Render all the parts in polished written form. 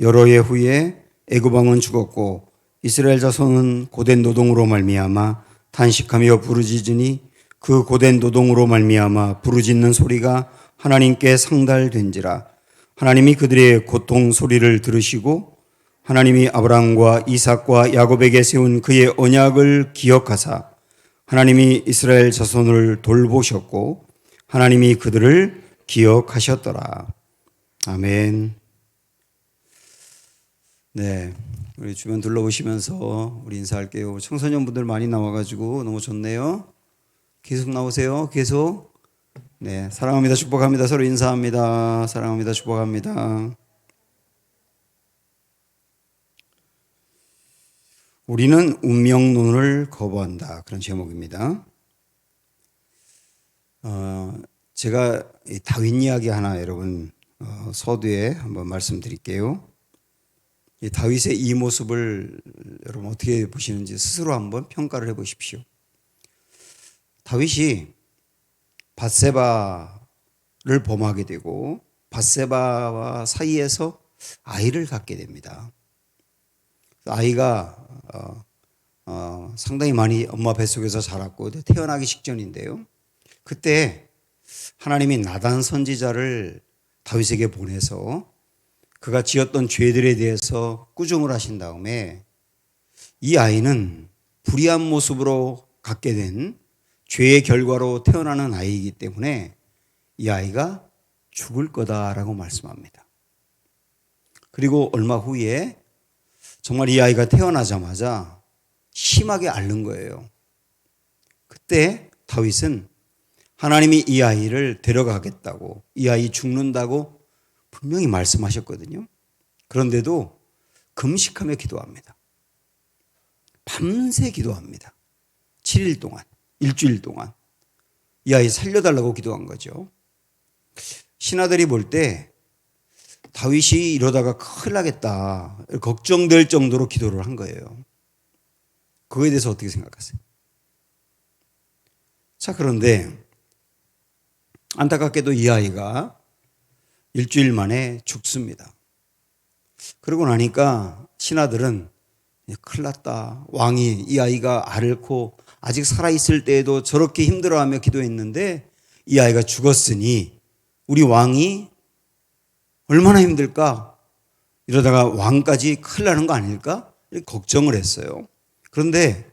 여러 해 후에 애굽 왕은 죽었고 이스라엘 자손은 고된 노동으로 말미암아 탄식하며 부르짖으니 그 고된 노동으로 말미암아 부르짖는 소리가 하나님께 상달된지라. 하나님이 그들의 고통 소리를 들으시고 하나님이 아브라함과 이삭과 야곱에게 세운 그의 언약을 기억하사 하나님이 이스라엘 자손을 돌보셨고 하나님이 그들을 기억하셨더라. 아멘. 네, 우리 주변 둘러보시면서 우리 인사할게요. 청소년분들 많이 나와가지고 너무 좋네요. 계속 나오세요. 계속. 네, 사랑합니다. 축복합니다. 서로 인사합니다. 사랑합니다. 축복합니다. 우리는 운명론을 거부한다. 그런 제목입니다. 제가 다윗 이야기 하나 여러분 서두에 한번 말씀드릴게요. 이 다윗의 이 모습을 여러분 어떻게 보시는지 스스로 한번 평가를 해보십시오. 다윗이 밧세바를 범하게 되고 밧세바와 사이에서 아이를 갖게 됩니다. 아이가 상당히 많이 엄마 뱃속에서 자랐고 태어나기 직전인데요. 그때 하나님이 나단 선지자를 다윗에게 보내서 그가 지었던 죄들에 대해서 꾸중을 하신 다음에 이 아이는 불의한 모습으로 갖게 된 죄의 결과로 태어나는 아이이기 때문에 이 아이가 죽을 거다라고 말씀합니다. 그리고 얼마 후에 정말 이 아이가 태어나자마자 심하게 앓는 거예요. 그때 다윗은 하나님이 이 아이를 데려가겠다고, 이 아이 죽는다고 분명히 말씀하셨거든요. 그런데도 금식하며 기도합니다. 밤새 기도합니다. 7일 동안, 일주일 동안 이 아이 살려달라고 기도한 거죠. 신하들이 볼 때 다윗이 이러다가 큰일 나겠다 걱정될 정도로 기도를 한 거예요. 그거에 대해서 어떻게 생각하세요? 자, 그런데 안타깝게도 이 아이가 일주일 만에 죽습니다. 그러고 나니까 신하들은 큰일 났다. 왕이 이 아이가 앓고 아직 살아있을 때에도 저렇게 힘들어하며 기도했는데 이 아이가 죽었으니 우리 왕이 얼마나 힘들까? 이러다가 왕까지 큰일 나는 거 아닐까? 이렇게 걱정을 했어요. 그런데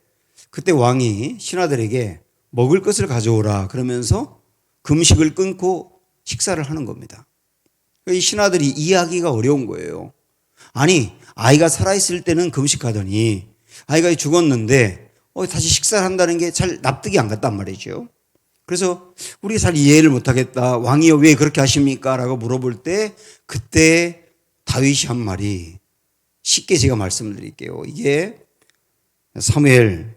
그때 왕이 신하들에게 먹을 것을 가져오라 그러면서 금식을 끊고 식사를 하는 겁니다. 이 신하들이 이해하기가 어려운 거예요. 아니, 아이가 살아있을 때는 금식하더니 아이가 죽었는데 다시 식사를 한다는 게 잘 납득이 안 갔단 말이죠. 그래서 우리가 잘 이해를 못하겠다. 왕이여 왜 그렇게 하십니까? 라고 물어볼 때 그때 다윗이 한 말이 쉽게 제가 말씀을 드릴게요. 이게 사무엘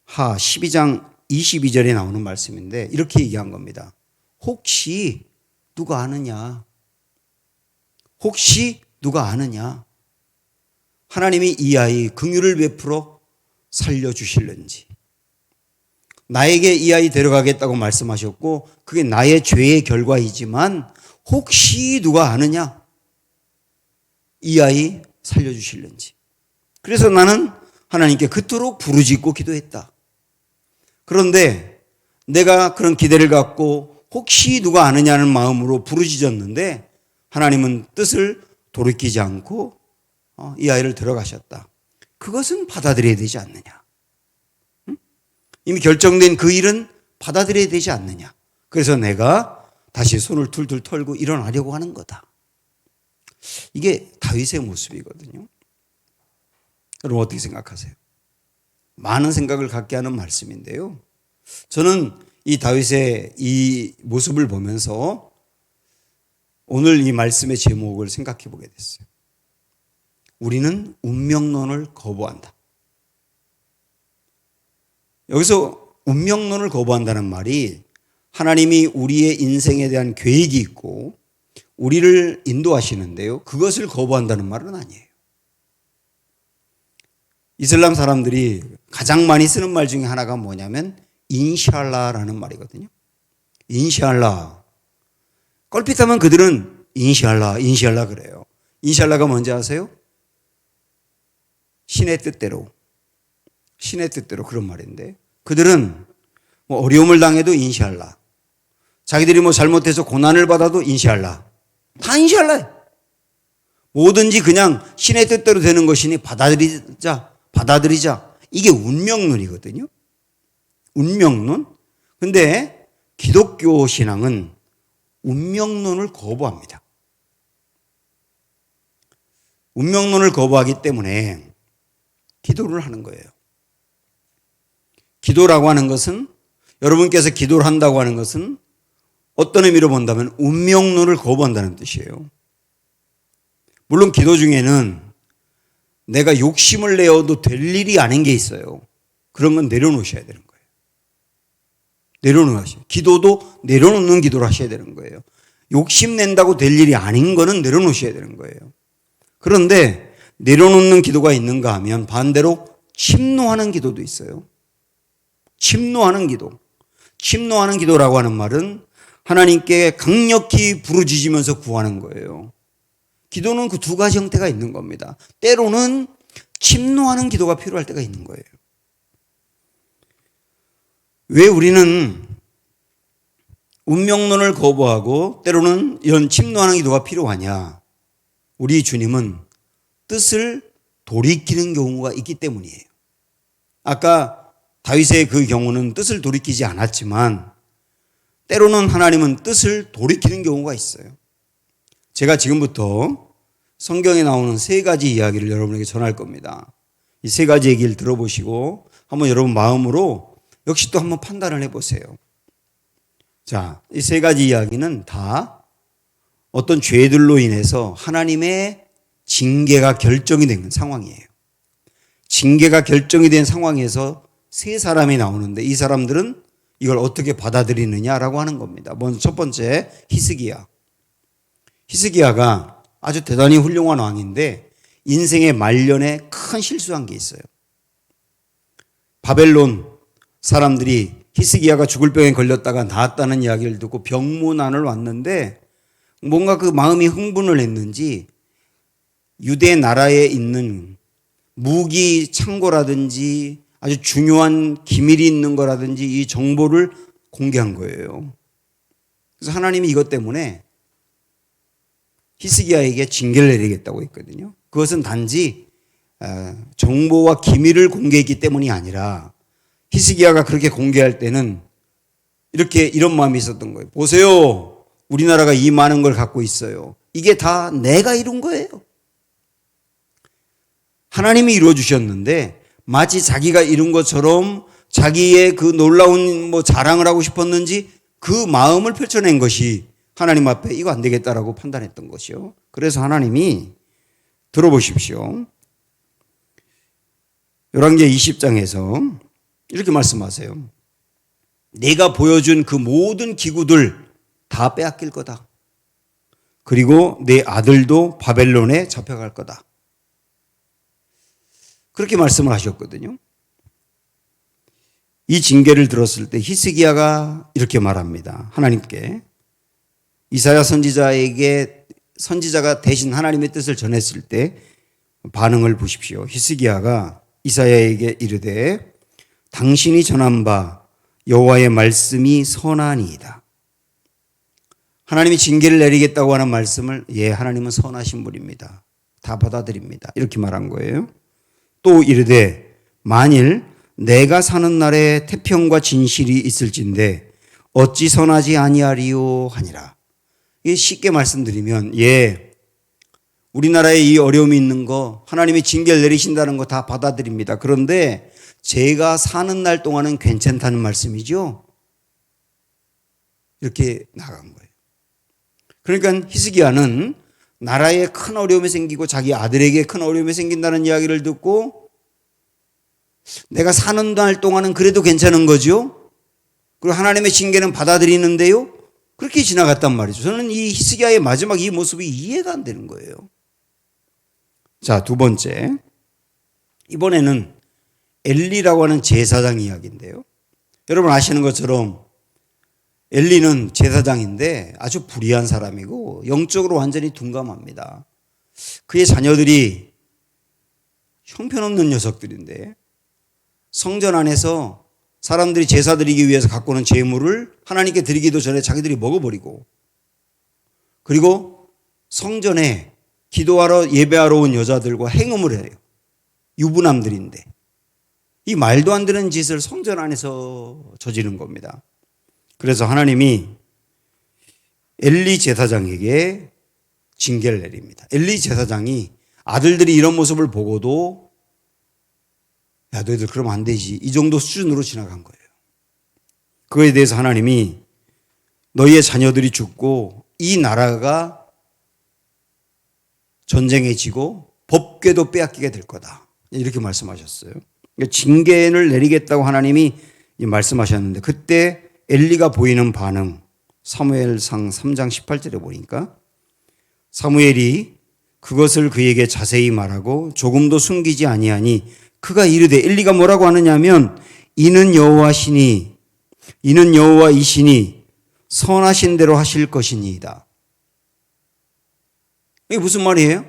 하 12장 22절에 나오는 말씀인데 이렇게 얘기한 겁니다. 혹시 누가 아느냐? 혹시 누가 아느냐? 하나님이 이 아이 긍휼을 베풀어 살려주실는지. 나에게 이 아이 데려가겠다고 말씀하셨고 그게 나의 죄의 결과이지만 혹시 누가 아느냐? 이 아이 살려주실는지. 그래서 나는 하나님께 그토록 부르짖고 기도했다. 그런데 내가 그런 기대를 갖고 혹시 누가 아느냐는 마음으로 부르짖었는데 하나님은 뜻을 돌이키지 않고 이 아이를 데려가셨다. 그것은 받아들여야 되지 않느냐? 이미 결정된 그 일은 받아들여야 되지 않느냐? 그래서 내가 다시 손을 툴툴 털고 일어나려고 하는 거다. 이게 다윗의 모습이거든요. 여러분 어떻게 생각하세요? 많은 생각을 갖게 하는 말씀인데요. 저는 이 다윗의 이 모습을 보면서 오늘 이 말씀의 제목을 생각해 보게 됐어요. 우리는 운명론을 거부한다. 여기서 운명론을 거부한다는 말이 하나님이 우리의 인생에 대한 계획이 있고 우리를 인도하시는데요. 그것을 거부한다는 말은 아니에요. 이슬람 사람들이 가장 많이 쓰는 말 중에 하나가 뭐냐면 인샬라라는 말이거든요. 인샬라. 껄핏하면 그들은 인샬라 그래요. 인샬라가 뭔지 아세요? 신의 뜻대로 그런 말인데, 그들은 뭐 어려움을 당해도 인샬라, 자기들이 뭐 잘못해서 고난을 받아도 인샬라, 다 인샬라예요. 뭐든지 그냥 신의 뜻대로 되는 것이니 받아들이자. 이게 운명론이거든요. 운명론. 근데 기독교 신앙은 운명론을 거부합니다. 운명론을 거부하기 때문에 기도를 하는 거예요. 기도라고 하는 것은, 여러분께서 기도를 한다고 하는 것은 어떤 의미로 본다면 운명론을 거부한다는 뜻이에요. 물론 기도 중에는 내가 욕심을 내어도 될 일이 아닌 게 있어요. 그런 건 내려놓으셔야 되는 거예요. 내려놓으셔야. 기도도 내려놓는 기도를 하셔야 되는 거예요. 욕심 낸다고 될 일이 아닌 거는 내려놓으셔야 되는 거예요. 그런데 내려놓는 기도가 있는가 하면 반대로 침노하는 기도도 있어요. 침노하는 기도. 침노하는 기도라고 하는 말은 하나님께 강력히 부르짖으면서 구하는 거예요. 기도는 그 두 가지 형태가 있는 겁니다. 때로는 침노하는 기도가 필요할 때가 있는 거예요. 왜 우리는 운명론을 거부하고 때로는 이런 침노하는 기도가 필요하냐? 우리 주님은 뜻을 돌이키는 경우가 있기 때문이에요. 아까 다윗의 그 경우는 뜻을 돌이키지 않았지만 때로는 하나님은 뜻을 돌이키는 경우가 있어요. 제가 지금부터 성경에 나오는 세 가지 이야기를 여러분에게 전할 겁니다. 이 세 가지 얘기를 들어보시고 한번 여러분 마음으로 역시 또 한번 판단을 해보세요. 자, 이 세 가지 이야기는 다 어떤 죄들로 인해서 하나님의 징계가 결정이 된 상황이에요. 징계가 결정이 된 상황에서 세 사람이 나오는데 이 사람들은 이걸 어떻게 받아들이느냐라고 하는 겁니다. 먼저 첫 번째 히스기야. 히스기야가 아주 대단히 훌륭한 왕인데 인생의 말년에 큰 실수한 게 있어요. 바벨론 사람들이 히스기야가 죽을 병에 걸렸다가 나았다는 이야기를 듣고 병문안을 왔는데 뭔가 그 마음이 흥분을 했는지 유대 나라에 있는 무기 창고라든지 아주 중요한 기밀이 있는 거라든지 이 정보를 공개한 거예요. 그래서 하나님이 이것 때문에 히스기야에게 징계를 내리겠다고 했거든요. 그것은 단지 정보와 기밀을 공개했기 때문이 아니라 히스기야가 그렇게 공개할 때는 이런 마음이 있었던 거예요. 보세요. 우리나라가 이 많은 걸 갖고 있어요. 이게 다 내가 이룬 거예요. 하나님이 이루어 주셨는데 마치 자기가 이룬 것처럼 자기의 그 놀라운 자랑을 하고 싶었는지 그 마음을 펼쳐낸 것이 하나님 앞에 이거 안 되겠다라고 판단했던 것이요. 그래서 하나님이 들어보십시오. 열왕기하 20장에서 이렇게 말씀하세요. 내가 보여준 그 모든 기구들 다 빼앗길 거다. 그리고 내 아들도 바벨론에 잡혀갈 거다. 그렇게 말씀을 하셨거든요. 이 징계를 들었을 때 히스기야가 이렇게 말합니다. 하나님께 이사야 선지자에게 선지자가 대신 하나님의 뜻을 전했을 때 반응을 보십시오. 히스기야가 이사야에게 이르되 당신이 전한 바 여호와의 말씀이 선하니이다. 하나님이 징계를 내리겠다고 하는 말씀을 하나님은 선하신 분입니다. 다 받아들입니다. 이렇게 말한 거예요. 또 이르되 만일 내가 사는 날에 태평과 진실이 있을진데 어찌 선하지 아니하리요 하니라. 이게 쉽게 말씀드리면 우리나라에 이 어려움이 있는 거 하나님이 징계를 내리신다는 거 다 받아들입니다. 그런데 제가 사는 날 동안은 괜찮다는 말씀이죠. 이렇게 나간 거예요. 그러니까 히스기야는 나라에 큰 어려움이 생기고 자기 아들에게 큰 어려움이 생긴다는 이야기를 듣고 내가 사는 날 동안은 그래도 괜찮은 거죠. 그리고 하나님의 징계는 받아들이는데요. 그렇게 지나갔단 말이죠. 저는 이 히스기야의 마지막 이 모습이 이해가 안 되는 거예요. 자, 두 번째. 이번에는 엘리라고 하는 제사장 이야기인데요. 여러분 아시는 것처럼 엘리는 제사장인데 아주 불의한 사람이고 영적으로 완전히 둔감합니다. 그의 자녀들이 형편없는 녀석들인데 성전 안에서 사람들이 제사 드리기 위해서 갖고 오는 제물을 하나님께 드리기도 전에 자기들이 먹어버리고, 그리고 성전에 기도하러 예배하러 온 여자들과 행음을 해요. 유부남들인데 이 말도 안 되는 짓을 성전 안에서 저지른 겁니다. 그래서 하나님이 엘리 제사장에게 징계를 내립니다. 엘리 제사장이 아들들이 이런 모습을 보고도 야, 너희들 그러면 안 되지, 이 정도 수준으로 지나간 거예요. 그거에 대해서 하나님이 너희의 자녀들이 죽고 이 나라가 전쟁에 지고 법궤도 빼앗기게 될 거다, 이렇게 말씀하셨어요. 징계를 내리겠다고 하나님이 말씀하셨는데, 그때 엘리가 보이는 반응, 사무엘상 3장 18절에 보니까 사무엘이 그것을 그에게 자세히 말하고 조금도 숨기지 아니하니 그가 이르되, 엘리가 뭐라고 하느냐면 이는 여호와시니 이는 여호와이시니 선하신 대로 하실 것이니이다. 이게 무슨 말이에요?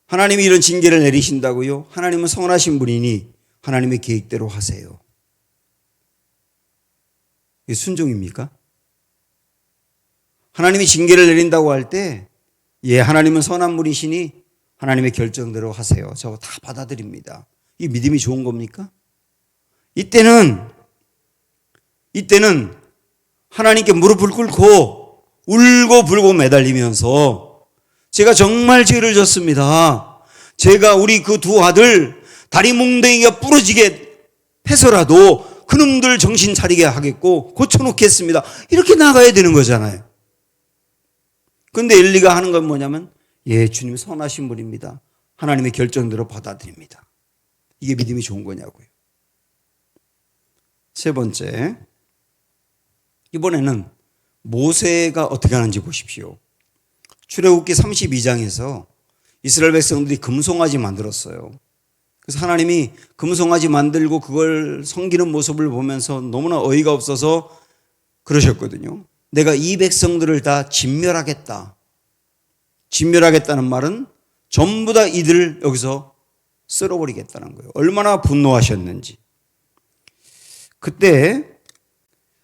하나님이 이런 징계를 내리신다고요? 하나님은 선하신 분이니 하나님의 계획대로 하세요. 이게 순종입니까? 하나님이 징계를 내린다고 할 때, 예, 하나님은 선한 분이시니 하나님의 결정대로 하세요, 저 다 받아들입니다. 이 믿음이 좋은 겁니까? 이때는 하나님께 무릎을 꿇고 울고 불고 매달리면서 제가 정말 죄를 졌습니다, 제가 우리 그 두 아들 다리 몽둥이가 부러지게 해서라도 그놈들 정신 차리게 하겠고 고쳐놓겠습니다, 이렇게 나가야 되는 거잖아요. 그런데 엘리가 하는 건 뭐냐면, 예, 주님 선하신 분입니다, 하나님의 결정대로 받아들입니다. 이게 믿음이 좋은 거냐고요. 세 번째, 이번에는 모세가 어떻게 하는지 보십시오. 출애굽기 32장에서 이스라엘 백성들이 금송아지 만들었어요. 그래서 하나님이 금송아지 만들고 그걸 섬기는 모습을 보면서 너무나 어이가 없어서 그러셨거든요. 내가 이 백성들을 다 진멸하겠다. 진멸하겠다는 말은 전부 다 이들을 여기서 쓸어버리겠다는 거예요. 얼마나 분노하셨는지. 그때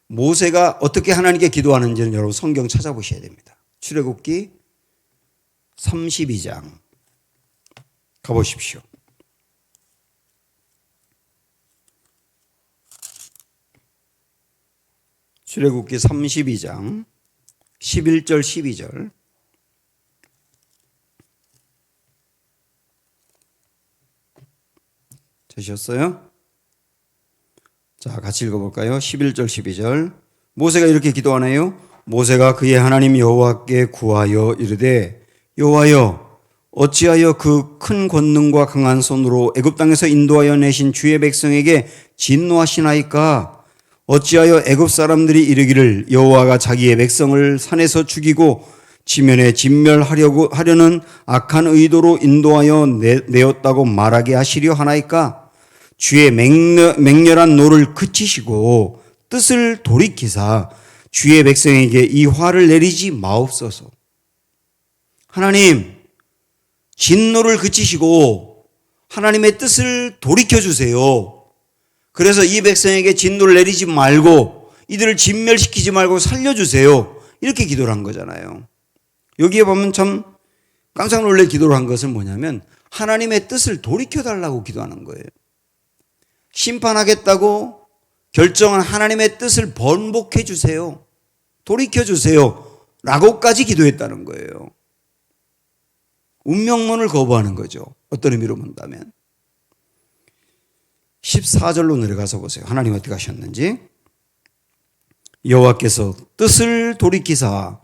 모세가 어떻게 하나님께 기도하는지는 여러분 성경 찾아보셔야 됩니다. 출애굽기 32장 가보십시오. 출애굽기 32장 11절 12절. 되셨어요? 자, 같이 읽어볼까요? 11절 12절. 모세가 이렇게 기도하네요. 모세가 그의 하나님 여호와께 구하여 이르되, 여호와여, 어찌하여 그 큰 권능과 강한 손으로 애굽 땅에서 인도하여 내신 주의 백성에게 진노하시나이까? 어찌하여 애굽 사람들이 이르기를 여호와가 자기의 백성을 산에서 죽이고 지면에 진멸하려는 악한 의도로 인도하여 내었다고 말하게 하시려 하나이까? 주의 맹렬한 노를 그치시고 뜻을 돌이키사 주의 백성에게 이 화를 내리지 마옵소서. 하나님, 진노를 그치시고 하나님의 뜻을 돌이켜주세요. 그래서 이 백성에게 진노를 내리지 말고 이들을 진멸시키지 말고 살려주세요. 이렇게 기도를 한 거잖아요. 여기에 보면 참 깜짝 놀랄 기도를 한 것은 뭐냐면 하나님의 뜻을 돌이켜달라고 기도하는 거예요. 심판하겠다고 결정한 하나님의 뜻을 번복해 주세요. 돌이켜 주세요. 라고까지 기도했다는 거예요. 운명론을 거부하는 거죠. 어떤 의미로 본다면. 14절로 내려가서 보세요. 하나님 어떻게 하셨는지. 여호와께서 뜻을 돌이키사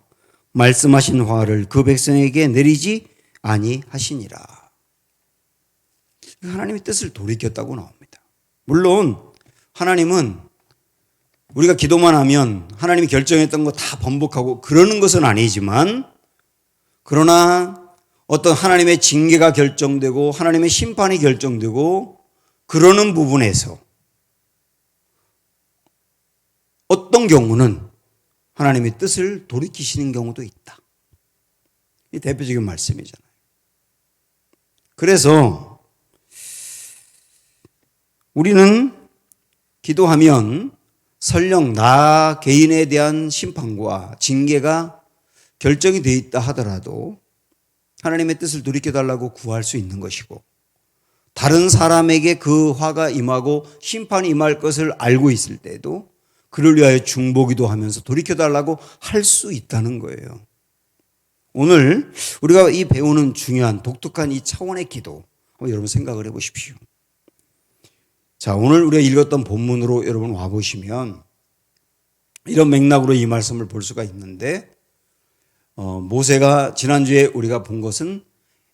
말씀하신 화를 그 백성에게 내리지 아니하시니라. 하나님의 뜻을 돌이켰다고 나옵니다. 물론 하나님은 우리가 기도만 하면 하나님이 결정했던 거 다 번복하고 그러는 것은 아니지만, 그러나 어떤 하나님의 징계가 결정되고 하나님의 심판이 결정되고 그러는 부분에서 어떤 경우는 하나님의 뜻을 돌이키시는 경우도 있다. 이 대표적인 말씀이잖아요. 그래서 우리는 기도하면 설령 나 개인에 대한 심판과 징계가 결정이 되어 있다 하더라도 하나님의 뜻을 돌이켜달라고 구할 수 있는 것이고, 다른 사람에게 그 화가 임하고 심판이 임할 것을 알고 있을 때에도 그를 위하여 중보기도 하면서 돌이켜달라고 할 수 있다는 거예요. 오늘 우리가 이 배우는 중요한 독특한 이 차원의 기도, 여러분 생각을 해보십시오. 자, 오늘 우리가 읽었던 본문으로 여러분 와보시면 이런 맥락으로 이 말씀을 볼 수가 있는데, 모세가 지난주에 우리가 본 것은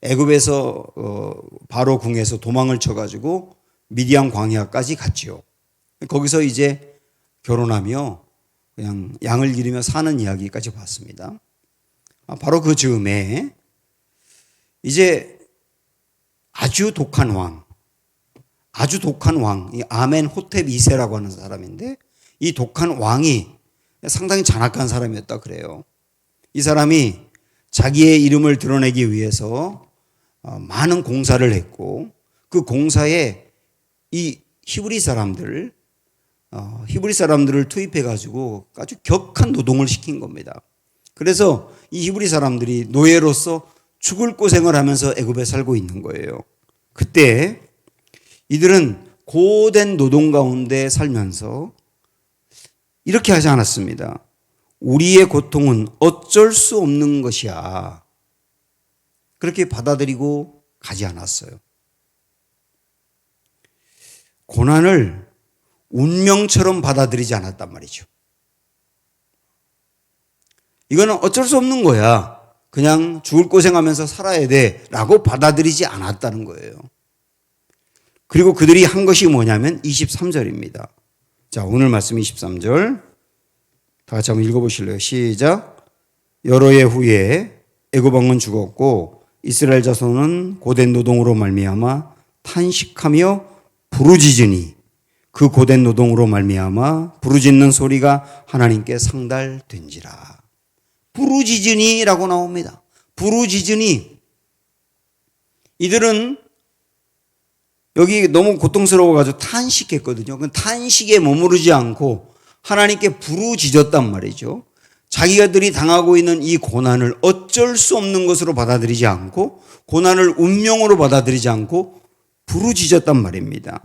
애굽에서 바로 궁에서 도망을 쳐가지고 미디안 광야까지 갔지요. 거기서 이제 결혼하며 그냥 양을 기르며 사는 이야기까지 봤습니다. 바로 그 즈음에 이제 아주 독한 왕, 이 아멘호텝 2세라고 하는 사람인데, 이 독한 왕이 상당히 잔악한 사람이었다 그래요. 이 사람이 자기의 이름을 드러내기 위해서 많은 공사를 했고, 그 공사에 이 히브리 사람들을 투입해가지고 아주 격한 노동을 시킨 겁니다. 그래서 이 히브리 사람들이 노예로서 죽을 고생을 하면서 애굽에 살고 있는 거예요. 그때 이들은 고된 노동 가운데 살면서 이렇게 하지 않았습니다. 우리의 고통은 어쩔 수 없는 것이야. 그렇게 받아들이고 가지 않았어요. 고난을 운명처럼 받아들이지 않았단 말이죠. 이거는 어쩔 수 없는 거야. 그냥 죽을 고생하면서 살아야 돼 라고 받아들이지 않았다는 거예요. 그리고 그들이 한 것이 뭐냐면 23절입니다. 자, 오늘 말씀 23절 다 같이 한번 읽어보실래요? 시작. 여러 해 후에 애굽 왕은 죽었고 이스라엘 자손은 고된 노동으로 말미암아 탄식하며 부르짖으니 그 고된 노동으로 말미암아 부르짖는 소리가 하나님께 상달된지라. 부르짖으니라고 나옵니다. 부르짖으니. 이들은 여기 너무 고통스러워가지고 탄식했거든요. 그 탄식에 머무르지 않고 하나님께 부르짖었단 말이죠. 자기가들이 당하고 있는 이 고난을 어쩔 수 없는 것으로 받아들이지 않고, 고난을 운명으로 받아들이지 않고 부르짖었단 말입니다.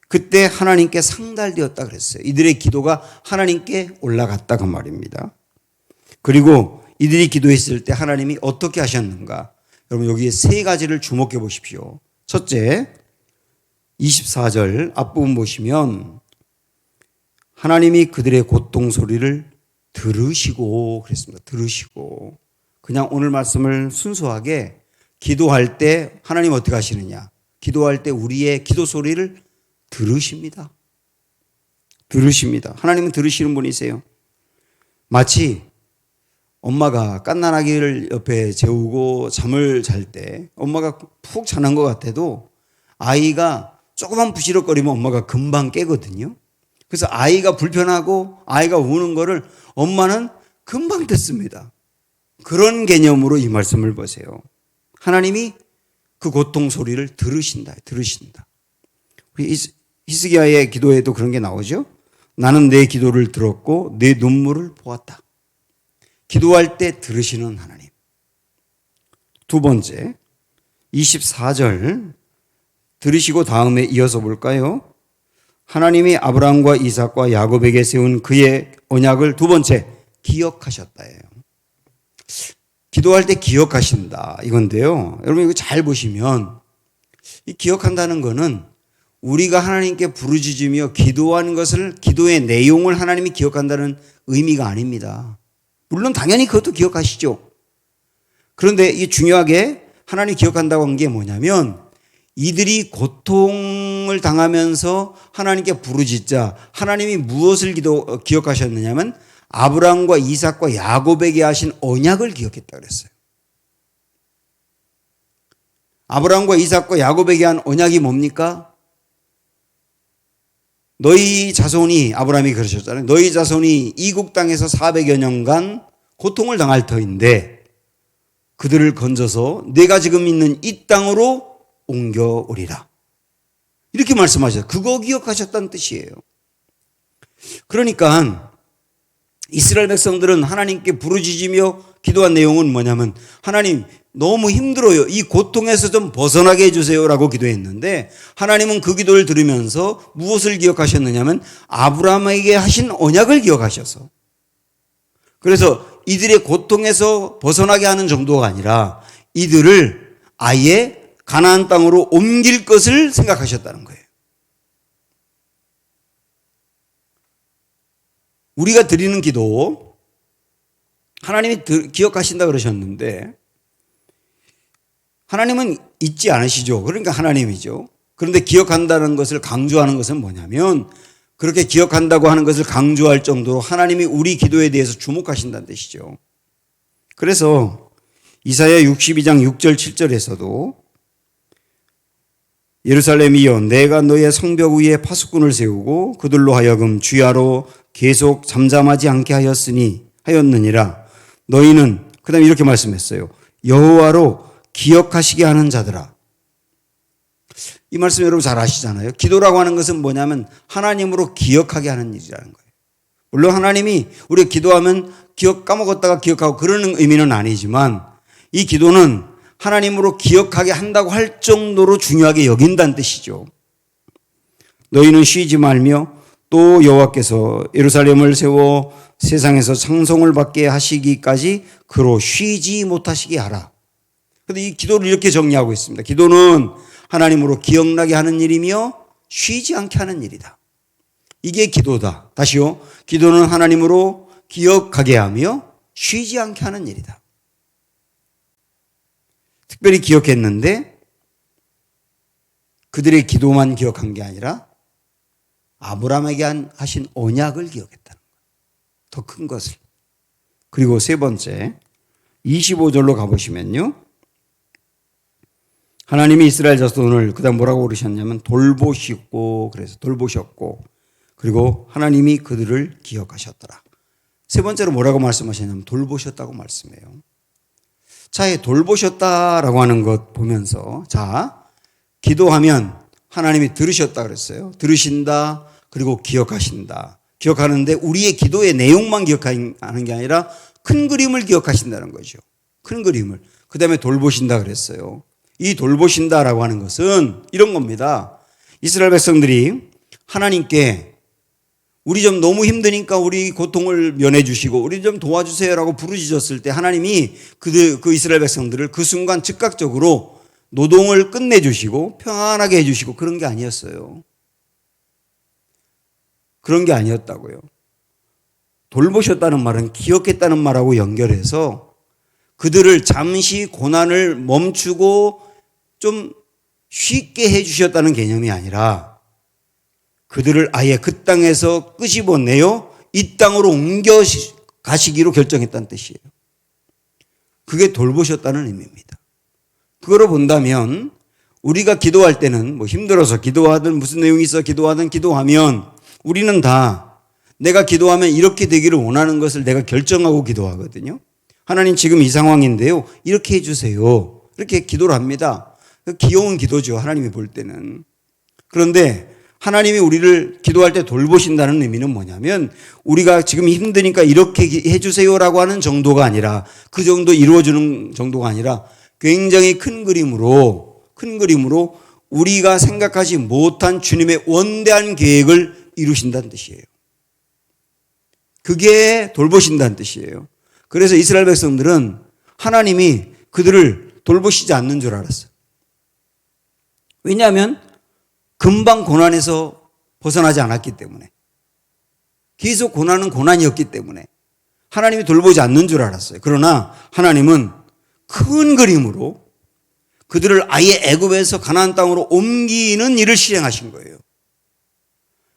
그때 하나님께 상달되었다 그랬어요. 이들의 기도가 하나님께 올라갔다 그 말입니다. 그리고 이들이 기도했을 때 하나님이 어떻게 하셨는가? 여러분 여기에 세 가지를 주목해 보십시오. 첫째, 24절 앞부분 보시면 하나님이 그들의 고통 소리를 들으시고 그랬습니다. 들으시고. 그냥 오늘 말씀을 순수하게 기도할 때 하나님 어떻게 하시느냐? 기도할 때 우리의 기도 소리를 들으십니다. 들으십니다. 하나님은 들으시는 분이세요. 마치 엄마가 갓난아기를 옆에 재우고 잠을 잘 때 엄마가 푹 자는 것 같아도 아이가 조금만 부시럭거리면 엄마가 금방 깨거든요. 그래서 아이가 불편하고 아이가 우는 거를 엄마는 금방 듣습니다. 그런 개념으로 이 말씀을 보세요. 하나님이 그 고통 소리를 들으신다. 우리 히스기야의 기도에도 그런 게 나오죠. 나는 내 기도를 들었고 내 눈물을 보았다. 기도할 때 들으시는 하나님. 두 번째, 24절 들으시고 다음에 이어서 볼까요? 하나님이 아브라함과 이삭과 야곱에게 세운 그의 언약을 두 번째 기억하셨다예요. 기도할 때 기억하신다 이건데요. 여러분 이거 잘 보시면 이 기억한다는 거는 우리가 하나님께 부르짖으며 기도하는 것을, 기도의 내용을 하나님이 기억한다는 의미가 아닙니다. 물론 당연히 그것도 기억하시죠. 그런데 이 중요하게 하나님이 기억한다고 한 게 뭐냐면 이들이 고통을 당하면서 하나님께 부르짖자 하나님이 무엇을 기억하셨느냐면 아브라함과 이삭과 야곱에게 하신 언약을 기억했다 그랬어요. 아브라함과 이삭과 야곱에게 한 언약이 뭡니까? 너희 자손이, 아브라함이 그러셨잖아요. 너희 자손이 이국 땅에서 400여 년간 고통을 당할 터인데 그들을 건져서 내가 지금 있는 이 땅으로 옮겨오리라. 이렇게 말씀하셨어요. 그거 기억하셨다는 뜻이에요. 그러니까 이스라엘 백성들은 하나님께 부르짖으며 기도한 내용은 뭐냐면, 하나님 너무 힘들어요, 이 고통에서 좀 벗어나게 해주세요라고 기도했는데, 하나님은 그 기도를 들으면서 무엇을 기억하셨느냐면 아브라함에게 하신 언약을 기억하셔서, 그래서 이들의 고통에서 벗어나게 하는 정도가 아니라 이들을 아예 가나안 땅으로 옮길 것을 생각하셨다는 거예요. 우리가 드리는 기도 하나님이 기억하신다 그러셨는데, 하나님은 잊지 않으시죠. 그러니까 하나님이죠. 그런데 기억한다는 것을 강조하는 것은 뭐냐면, 그렇게 기억한다고 하는 것을 강조할 정도로 하나님이 우리 기도에 대해서 주목하신다는 뜻이죠. 그래서 이사야 62장 6절 7절에서도 예루살렘이여, 내가 너의 성벽 위에 파수꾼을 세우고 그들로 하여금 주야로 계속 잠잠하지 않게 하였느니라. 너희는, 그 다음에 이렇게 말씀했어요. 여호와로 기억하시게 하는 자들아. 이 말씀 여러분 잘 아시잖아요. 기도라고 하는 것은 뭐냐면 하나님으로 기억하게 하는 일이라는 거예요. 물론 하나님이 우리가 기도하면 까먹었다가 기억하고 그러는 의미는 아니지만, 이 기도는 하나님으로 기억하게 한다고 할 정도로 중요하게 여긴다는 뜻이죠. 너희는 쉬지 말며 또 여호와께서 예루살렘을 세워 세상에서 찬송을 받게 하시기까지 그로 쉬지 못하시게 하라. 그런데 이 기도를 이렇게 정리하고 있습니다. 기도는 하나님으로 기억나게 하는 일이며 쉬지 않게 하는 일이다. 이게 기도다. 다시요. 기도는 하나님으로 기억하게 하며 쉬지 않게 하는 일이다. 특별히 기억했는데 그들의 기도만 기억한 게 아니라 아브라함에게 하신 언약을 기억했다는 거예요. 더 큰 것을. 그리고 세 번째 25절로 가보시면요. 하나님이 이스라엘 자손을 그다음 뭐라고 그러셨냐면 돌보셨고, 그래서 돌보셨고, 그리고 하나님이 그들을 기억하셨더라. 세 번째로 뭐라고 말씀하셨냐면 돌보셨다고 말씀해요. 자, 돌보셨다라고 하는 것 보면서, 자, 기도하면 하나님이 들으셨다 그랬어요. 들으신다, 그리고 기억하신다. 기억하는데 우리의 기도의 내용만 기억하는 게 아니라 큰 그림을 기억하신다는 거죠. 큰 그림을. 그 다음에 돌보신다 그랬어요. 이 돌보신다라고 하는 것은 이런 겁니다. 이스라엘 백성들이 하나님께 우리 좀 너무 힘드니까 우리 고통을 면해 주시고 우리 좀 도와주세요라고 부르짖었을 때 하나님이 그 이스라엘 백성들을 그 순간 즉각적으로 노동을 끝내주시고 평안하게 해주시고 그런 게 아니었어요. 그런 게 아니었다고요. 돌보셨다는 말은 기억했다는 말하고 연결해서 그들을 잠시 고난을 멈추고 좀 쉽게 해주셨다는 개념이 아니라 그들을 아예 그 땅에서 끄집어내어 이 땅으로 옮겨 가시기로 결정했다는 뜻이에요. 그게 돌보셨다는 의미입니다. 그거로 본다면 우리가 기도할 때는 뭐 힘들어서 기도하든 무슨 내용이 있어 기도하든 기도하면 우리는 다 내가 기도하면 이렇게 되기를 원하는 것을 내가 결정하고 기도하거든요. 하나님 지금 이 상황인데요. 이렇게 해주세요. 이렇게 기도를 합니다. 귀여운 기도죠. 하나님이 볼 때는. 그런데 하나님이 우리를 기도할 때 돌보신다는 의미는 뭐냐면 우리가 지금 힘드니까 이렇게 해주세요라고 하는 정도가 아니라 그 정도 이루어주는 정도가 아니라 굉장히 큰 그림으로 우리가 생각하지 못한 주님의 원대한 계획을 이루신다는 뜻이에요. 그게 돌보신다는 뜻이에요. 그래서 이스라엘 백성들은 하나님이 그들을 돌보시지 않는 줄 알았어요. 왜냐하면 금방 고난에서 벗어나지 않았기 때문에, 계속 고난은 고난이었기 때문에 하나님이 돌보지 않는 줄 알았어요. 그러나 하나님은 큰 그림으로 그들을 아예 애굽에서 가나안 땅으로 옮기는 일을 실행하신 거예요.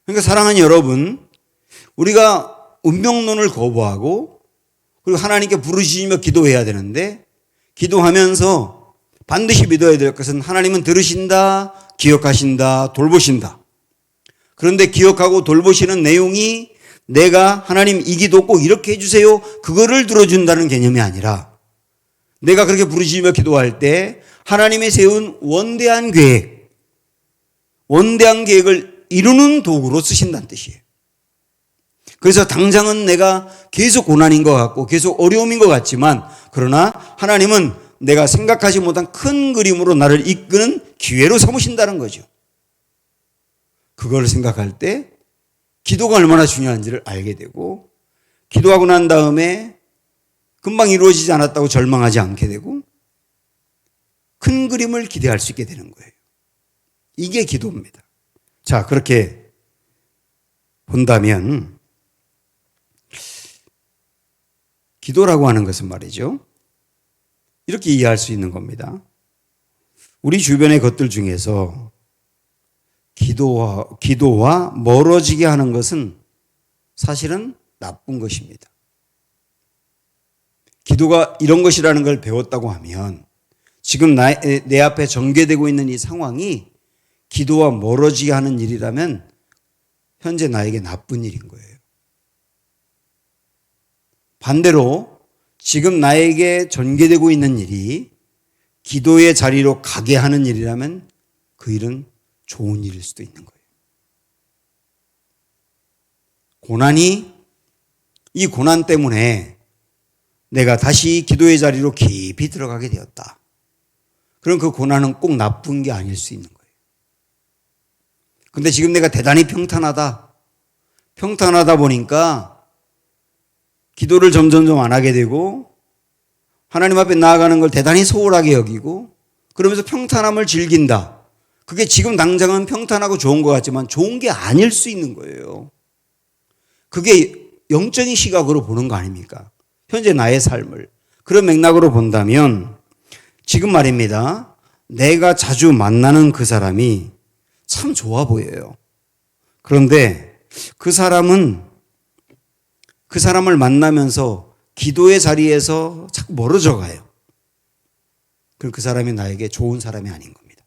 그러니까 사랑하는 여러분, 우리가 운명론을 거부하고 그리고 하나님께 부르짖으며 기도해야 되는데, 기도하면서 반드시 믿어야 될 것은 하나님은 들으신다, 기억하신다, 돌보신다. 그런데 기억하고 돌보시는 내용이 내가 하나님 이 기도 꼭 이렇게 해주세요 그거를 들어준다는 개념이 아니라 내가 그렇게 부르짖으며 기도할 때 하나님이 세운 원대한 계획을 이루는 도구로 쓰신다는 뜻이에요. 그래서 당장은 내가 계속 고난인 것 같고 계속 어려움인 것 같지만, 그러나 하나님은 내가 생각하지 못한 큰 그림으로 나를 이끄는 기회로 삼으신다는 거죠. 그걸 생각할 때 기도가 얼마나 중요한지를 알게 되고, 기도하고 난 다음에 금방 이루어지지 않았다고 절망하지 않게 되고, 큰 그림을 기대할 수 있게 되는 거예요. 이게 기도입니다. 자, 그렇게 본다면 기도라고 하는 것은 말이죠, 이렇게 이해할 수 있는 겁니다. 우리 주변의 것들 중에서 기도와 멀어지게 하는 것은 사실은 나쁜 것입니다. 기도가 이런 것이라는 걸 배웠다고 하면 지금 내 앞에 전개되고 있는 이 상황이 기도와 멀어지게 하는 일이라면 현재 나에게 나쁜 일인 거예요. 반대로 지금 나에게 전개되고 있는 일이 기도의 자리로 가게 하는 일이라면 그 일은 좋은 일일 수도 있는 거예요. 이 고난 때문에 내가 다시 기도의 자리로 깊이 들어가게 되었다. 그럼 그 고난은 꼭 나쁜 게 아닐 수 있는 거예요. 근데 지금 내가 대단히 평탄하다 보니까 기도를 점점 안 하게 되고 하나님 앞에 나아가는 걸 대단히 소홀하게 여기고 그러면서 평탄함을 즐긴다. 그게 지금 당장은 평탄하고 좋은 것 같지만 좋은 게 아닐 수 있는 거예요. 그게 영적인 시각으로 보는 거 아닙니까? 현재 나의 삶을. 그런 맥락으로 본다면 지금 말입니다, 내가 자주 만나는 그 사람이 참 좋아 보여요. 그런데 그 사람을 만나면서 기도의 자리에서 자꾸 멀어져 가요. 그럼 그 사람이 나에게 좋은 사람이 아닌 겁니다.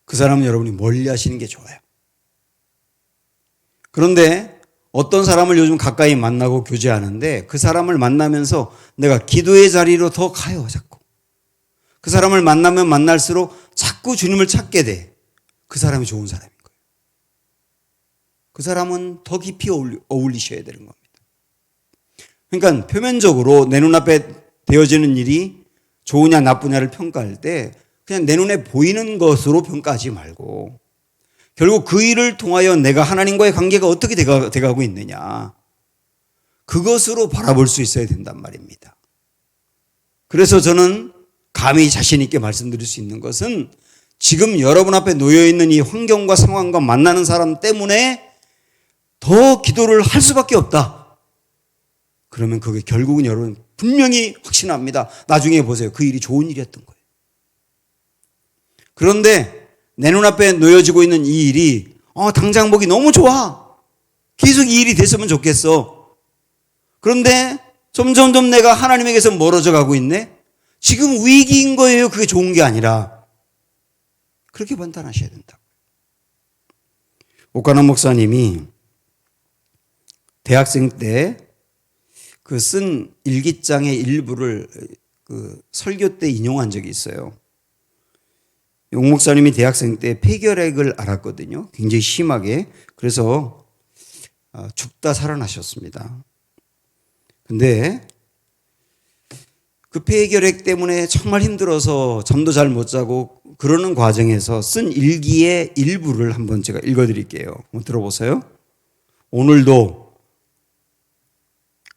그 사람은 여러분이 멀리 하시는 게 좋아요. 그런데 어떤 사람을 요즘 가까이 만나고 교제하는데 그 사람을 만나면서 내가 기도의 자리로 더 가요, 자꾸. 그 사람을 만나면 만날수록 자꾸 주님을 찾게 돼. 그 사람이 좋은 사람인 거예요. 그 사람은 더 깊이 어울리셔야 되는 겁니다. 그러니까 표면적으로 내 눈앞에 되어지는 일이 좋으냐 나쁘냐를 평가할 때 그냥 내 눈에 보이는 것으로 평가하지 말고 결국 그 일을 통하여 내가 하나님과의 관계가 어떻게 돼가고 있느냐, 그것으로 바라볼 수 있어야 된단 말입니다. 그래서 저는 감히 자신 있게 말씀드릴 수 있는 것은 지금 여러분 앞에 놓여있는 이 환경과 상황과 만나는 사람 때문에 더 기도를 할 수밖에 없다. 그러면 그게 결국은 여러분 분명히 확신합니다. 나중에 보세요. 그 일이 좋은 일이었던 거예요. 그런데 내 눈앞에 놓여지고 있는 이 일이 당장 보기 너무 좋아. 계속 이 일이 됐으면 좋겠어. 그런데 점점점 내가 하나님에게서 멀어져 가고 있네. 지금 위기인 거예요. 그게 좋은 게 아니라. 그렇게 판단하셔야 된다. 오카노 목사님이 대학생 때 그 쓴 일기장의 일부를 그 설교 때 인용한 적이 있어요. 용 목사님이 대학생 때 폐결핵을 앓았거든요. 굉장히 심하게. 그래서 죽다 살아나셨습니다. 근데 그 폐결핵 때문에 정말 힘들어서 잠도 잘 못 자고 그러는 과정에서 쓴 일기의 일부를 한번 제가 읽어드릴게요. 한번 들어보세요. 오늘도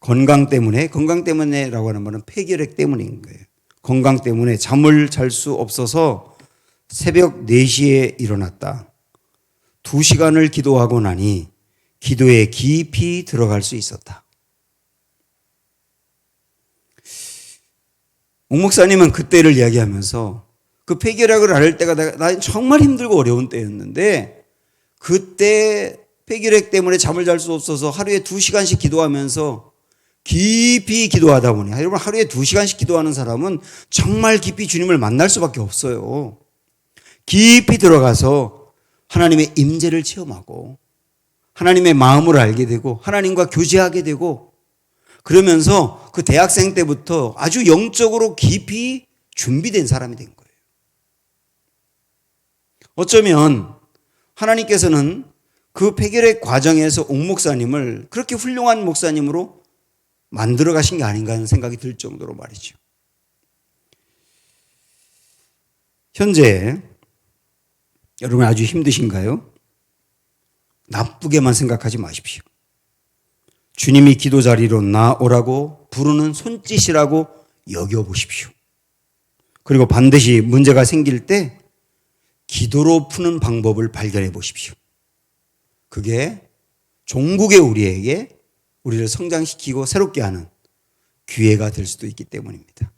건강 때문에라고 하는 말은 폐결핵 때문인 거예요. 건강 때문에 잠을 잘 수 없어서 새벽 4시에 일어났다. 2시간을 기도하고 나니 기도에 깊이 들어갈 수 있었다. 옥 목사님은 그때를 이야기하면서 그 폐결핵을 앓을 때가 나 정말 힘들고 어려운 때였는데 그때 폐결핵 때문에 잠을 잘 수 없어서 하루에 2시간씩 기도하면서 깊이 기도하다 보니, 여러분 하루에 2시간씩 기도하는 사람은 정말 깊이 주님을 만날 수밖에 없어요. 깊이 들어가서 하나님의 임재를 체험하고 하나님의 마음을 알게 되고 하나님과 교제하게 되고 그러면서 그 대학생 때부터 아주 영적으로 깊이 준비된 사람이 된 거예요. 어쩌면 하나님께서는 그 폐결의 과정에서 옥 목사님을 그렇게 훌륭한 목사님으로 만들어 가신 게 아닌가 하는 생각이 들 정도로 말이죠. 현재 여러분 아주 힘드신가요? 나쁘게만 생각하지 마십시오. 주님이 기도 자리로 나오라고 부르는 손짓이라고 여겨보십시오. 그리고 반드시 문제가 생길 때 기도로 푸는 방법을 발견해 보십시오. 그게 종국의 우리를 성장시키고 새롭게 하는 기회가 될 수도 있기 때문입니다.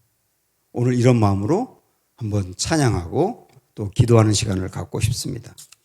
오늘 이런 마음으로 한번 찬양하고 또 기도하는 시간을 갖고 싶습니다.